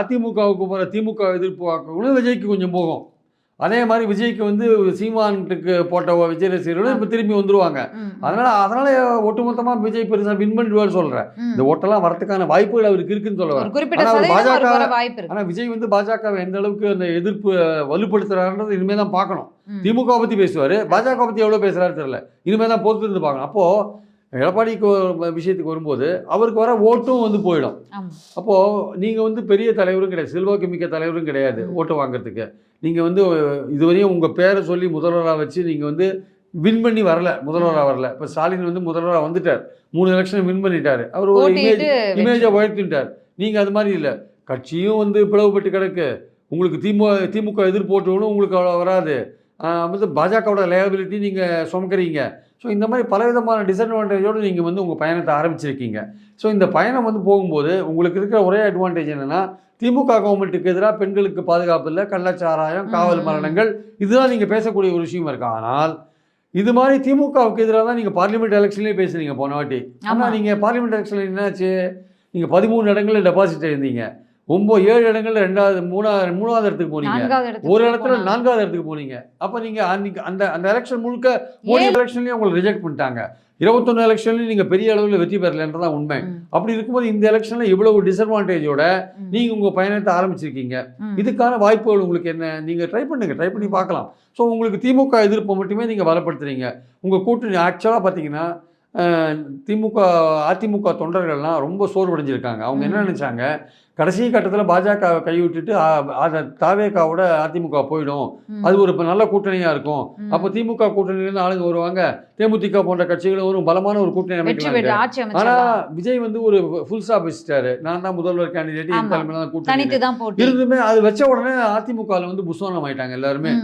அதிமுகவுக்கு போகிற திமுக எதிர்ப்பு வாக்குகளும் விஜய்க்கு கொஞ்சம் போகும். அதே மாதிரி விஜய்க்கு வந்து சீமானுக்கு போட்ட விஜய் ரசிகர்களும் இப்போ திரும்பி வந்துருவாங்க. அதனால ஒட்டுமொத்தமாக விஜய் பெருசாக வின் பண்ணிடுவார் சொல்கிறேன். இந்த ஓட்டெல்லாம் வரதுக்கான வாய்ப்புகள் அவருக்கு இருக்குன்னு சொல்லுவார். ஆனால் விஜய் வந்து பாஜகவை எந்த அளவுக்கு அந்த எதிர்ப்பு வலுப்படுத்துறாருன்றது இனிமேல் தான் பார்க்கணும். திமுக பற்றி பேசுவார், பாஜக பற்றி எவ்வளோ பேசுகிறாரு தெரியல. இனிமேல் தான் பொறுத்து இருந்து பார்க்கணும். அப்போது எடப்பாடிக்கு விஷயத்துக்கு வரும்போது அவருக்கு வர ஓட்டும் வந்து போயிடும். அப்போது நீங்கள் வந்து பெரிய தலைவரும் கிடையாது, செல்வாக்கு மிக்க தலைவரும் கிடையாது ஓட்டு வாங்குறதுக்கு. நீங்கள் வந்து இதுவரையும் உங்கள் பேரை சொல்லி முதல்வராக வச்சு நீங்கள் வந்து வின் பண்ணி முதல்வராக வரல. இப்போ ஸ்டாலின் வந்து முதல்வராக வந்துட்டார், 3 எலெக்ஷன் வின் பண்ணிட்டார், அவர் ஒரு இமேஜை உயர்த்திட்டார். நீங்கள் அது மாதிரி இல்லை, கட்சியும் வந்து பிளவுபட்டு கிடக்கு. உங்களுக்கு திமுக எதிர்ப்போட்டுன்னு உங்களுக்கு அவ்வளோ வராது. வந்து பாஜகவோட லேபிலிட்டி நீங்கள் சுமக்கிறீங்க. ஸோ இந்த மாதிரி பலவிதமான டிஸ்அட்வான்டேஜோடு நீங்கள் வந்து உங்கள் பயணத்தை ஆரம்பிச்சிருக்கீங்க. ஸோ இந்த பயணம் வந்து போகும்போது உங்களுக்கு இருக்கிற ஒரே அட்வான்டேஜ் என்னென்னா, திமுக கவர்மெண்ட்டுக்கு எதிராக பெண்களுக்கு பாதுகாப்பு இல்லை, கள்ளச்சாராயம், காவல் மரணங்கள், இதுதான் நீங்கள் பேசக்கூடிய ஒரு விஷயம் இருக்கு. ஆனால் இது மாதிரி திமுகவுக்கு எதிராக தான் நீங்கள் பார்லிமெண்ட் எலெக்ஷன்லேயே பேசுனீங்க போன வாட்டி. ஆனால் நீங்கள் பார்லிமெண்ட் எலெக்ஷனில் என்னாச்சு, நீங்கள் 13 இடங்களில் டெபாசிட் எழுந்தீங்க, 7 இடங்களில் 3வது இடத்துக்கு போனீங்க, ஒரு இடத்துல 4வது இடத்துக்கு போனீங்க. அப்போ நீங்கள் அன்றைக்கி அந்த எலெக்ஷன் முழுக்க மோடி எலெக்ஷன்லேயும் உங்களை ரிஜெக்ட் பண்ணிட்டாங்க. 21 எலெக்ஷன்லையும் நீங்கள் பெரிய அளவில் வெற்றி பெறலைன்றதான் உண்மை. அப்படி இருக்கும்போது இந்த எலெக்ஷனில் இவ்வளவு டிஸ்அட்வான்டேஜோட நீங்கள் உங்கள் பயணத்தை ஆரம்பிச்சிருக்கீங்க. இதுக்கான வாய்ப்புகள் உங்களுக்கு என்ன, நீங்கள் ட்ரை பண்ணி பார்க்கலாம். ஸோ உங்களுக்கு திமுக எதிர்ப்பை மட்டுமே நீங்கள் பலப்படுத்துறீங்க. உங்கள் கூட்டணி ஆக்சுவலாக பார்த்தீங்கன்னா அதிமுக தொண்டர்கள்லாம் ரொம்ப சோர்வடைஞ்சிருக்காங்க. அவங்க என்ன நினச்சாங்க, கடைசி கட்டத்தில் பாஜகவை கைவிட்டுட்டு தாவேகாவோட அதிமுக போயிடும், அது ஒரு நல்ல கூட்டணியாக இருக்கும், அப்போ திமுக கூட்டணியிலேருந்து ஆளுங்க வருவாங்க, தேமுதிக போன்ற கட்சிகளும் ஒரு பலமான ஒரு கூட்டணி அமைக்கலாம். ஆனால் விஜய் வந்து ஒரு ஃபுல் ஸ்டாப் வச்சுட்டாரு, நான் தான் முதல்வர் கேண்டிடேட், என் தலைமையில தான் கூட்டணி இருந்துமே அது வச்ச உடனே அதிமுகவில் வந்து புஸ்வானம் ஆயிட்டாங்க எல்லாருமே.